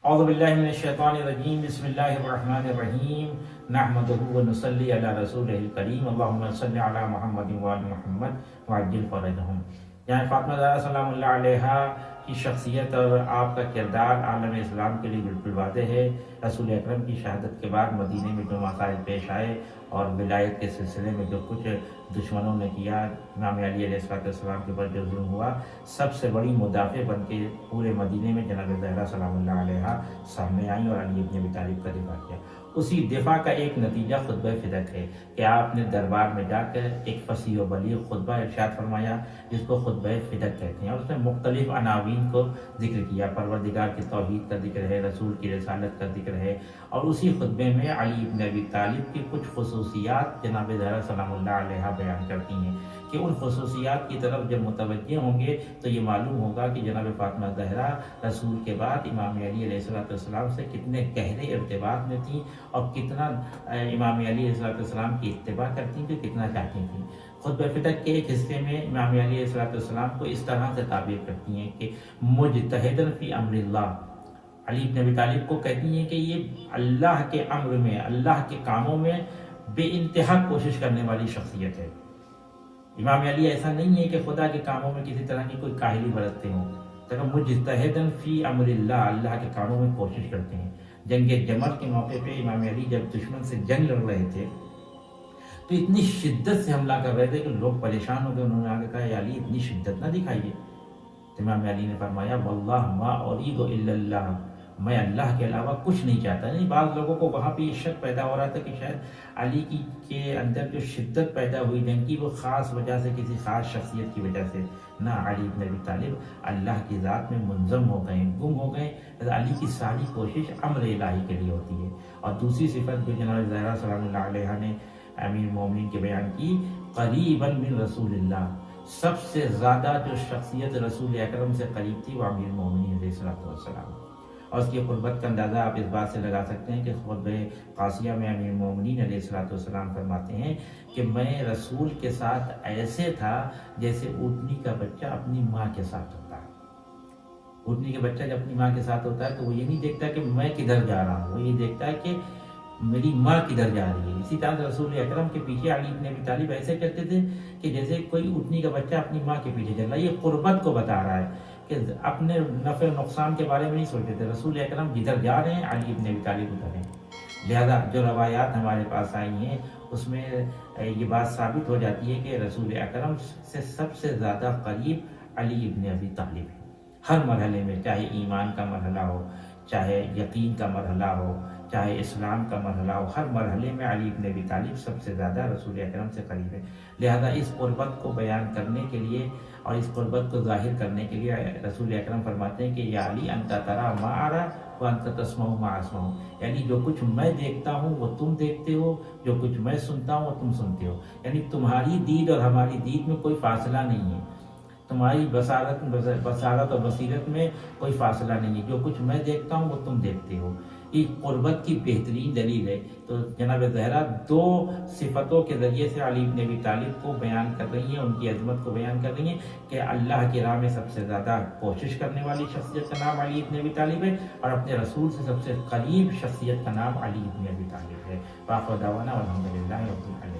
اعوذ باللہ من الشیطان الرجیم بسم اللہ الرحمن الرحیم نحمدہ ونصلی علی رسولہ الکریم اللہم صلی علی محمد وآل محمد وعجل فرجہم۔ یہاں فاطمہ زہرا سلام اللہ علیہا کی شخصیت اور آپ کا کردار عالم اسلام کے لیے بالکل واضح ہے۔ رسول اکرم کی شہادت کے بعد مدینے میں جو مسائل پیش آئے اور ولایت کے سلسلے میں جو کچھ دشمنوں نے کیا، امام علی علیہ السلام کے اوپر جو ظلم ہوا، سب سے بڑی مدافع بن کے پورے مدینے میں جناب زہرا سلام اللہ علیہا سامنے آئیں اور علی ابن ابی طالب کا دفاع کیا۔ اسی دفاع کا ایک نتیجہ خطبہ فدق ہے کہ آپ نے دربار میں جا کر ایک فصیح و بلیغ خطبہ ارشاد فرمایا جس کو خطبہ فدق کہتے ہیں، اور اس میں مختلف عناوین کو ذکر کیا۔ پروردگار کی توحید کا ذکر ہے، رسول کی رسالت کا ذکر ہے، اور اسی خطبے میں علی ابن ابی طالب کی کچھ خصوصیات جناب زہرا سلام اللہ علیہا بیان کرتی ہیں کہ ان خصوصیات کی طرف جب متوجہ ہوں گے تو یہ معلوم ہوگا کہ جناب فاطمہ زہرا رسول کے بعد امام علی علیہ السلام سے کتنے گہرے ارتباط میں تھیں اور کتنا امام علی علیہ السلام کی اتباع کرتی تھیں، کتنا چاہتی تھیں۔ خطبہ فدق کے ایک حصے میں امام علی علیہ السلام کو اس طرح سے تعبیر کرتی ہیں کہ مجتہداً فی امر اللہ، علی ابن ابی طالب کو کہتی ہیں کہ یہ اللہ کے امر میں، اللہ کے کاموں میں بے انتہا کوشش کرنے والی شخصیت ہے۔ امام علی ایسا نہیں ہے کہ خدا کے کاموں میں کسی طرح کی کوئی کاہلی برتتے ہوں، لیکن مجتہداً فی امر اللہ، اللہ کے کاموں میں کوشش کرتے ہیں۔ جنگ جمل کے موقع پہ امام علی جب دشمن سے جنگ لڑ رہے تھے تو اتنی شدت سے حملہ کر رہے تھے کہ لوگ پریشان ہو گئے۔ انہوں نے آگے کہا یا علی اتنی شدت نہ دکھائیے۔ تو امام علی نے فرمایا واللہ ما ارید الا اللہ، میں اللہ کے علاوہ کچھ نہیں چاہتا۔ نہیں، بعض لوگوں کو وہاں پہ یہ شک پیدا ہو رہا تھا کہ شاید علی کے اندر جو شدت پیدا ہوئی جنگ کی وہ خاص وجہ سے، کسی خاص شخصیت کی وجہ سے نہ، علی ابن ابی طالب اللہ کی ذات میں منظم ہو گئے، گم ہو گئے۔ علی کی ساری کوشش امر الہی کے لیے ہوتی ہے۔ اور دوسری صفت جو جناب زہرا سلام اللہ علیہا نے امیر المومنین کے بیان کی، قریباً من رسول اللہ، سب سے زیادہ جو شخصیت رسول اکرم سے قریب تھی وہ امیر المومنین علیہ السلام، اور اس کی قربت کا اندازہ آپ اس بات سے لگا سکتے ہیں کہ خطبہ قاسیہ میں امیر المومنین علیہ السلام فرماتے ہیں کہ میں رسول کے ساتھ ایسے تھا جیسے اونٹنی کا بچہ اپنی ماں کے ساتھ ہوتا ہے۔ اونٹنی کا بچہ جب اپنی ماں کے ساتھ ہوتا ہے تو وہ یہ نہیں دیکھتا کہ میں کدھر جا رہا ہوں، وہ یہ دیکھتا ہے کہ میری ماں کدھر جا رہی ہے۔ اسی طرح رسول اکرم کے پیچھے علی ابن ابی طالب ایسے کرتے تھے کہ جیسے کوئی اونٹنی کا بچہ اپنی ماں کے پیچھے چل رہا ہے۔ یہ قربت کو بتا رہا ہے کہ اپنے نفع و نقصان کے بارے میں نہیں سوچتے تھے، رسول اکرم جدھر جا رہے ہیں علی ابن ابی طالب ادھر ہیں۔ لہذا جو روایات ہمارے پاس آئی ہیں اس میں یہ بات ثابت ہو جاتی ہے کہ رسول اکرم سے سب سے زیادہ قریب علی ابن ابی طالب ہے۔ ہر مرحلے میں، چاہے ایمان کا مرحلہ ہو، چاہے یقین کا مرحلہ ہو، چاہے اسلام کا مرحلہ ہو، ہر مرحلے میں علی ابن ابی طالب سب سے زیادہ رسول اکرم سے قریب ہے۔ لہذا اس قربت کو بیان کرنے کے لیے اور اس قربت کو ظاہر کرنے کے لیے رسول اکرم فرماتے ہیں کہ یا علی انت ترا ما ارا وانت تسمع ما اسمع، یعنی جو کچھ میں دیکھتا ہوں وہ تم دیکھتے ہو، جو کچھ میں سنتا ہوں وہ تم سنتے ہو۔ یعنی تمہاری دید اور ہماری دید میں کوئی فاصلہ نہیں ہے، تمہاری بصارت اور بصیرت میں کوئی فاصلہ نہیں ہے، جو کچھ میں دیکھتا ہوں وہ تم دیکھتے ہو۔ یہ قربت کی بہترین دلیل ہے۔ تو جناب زہرا دو صفتوں کے ذریعے سے علی ابن ابی طالب کو بیان کر رہی ہیں، ان کی عظمت کو بیان کر رہی ہیں کہ اللہ کی راہ میں سب سے زیادہ کوشش کرنے والی شخصیت کا نام علی ابن ابی طالب ہے، اور اپنے رسول سے سب سے قریب شخصیت کا نام علی ابن ابی طالب ہے۔ وآخر دعوانا والحمد للہ رب العالمین۔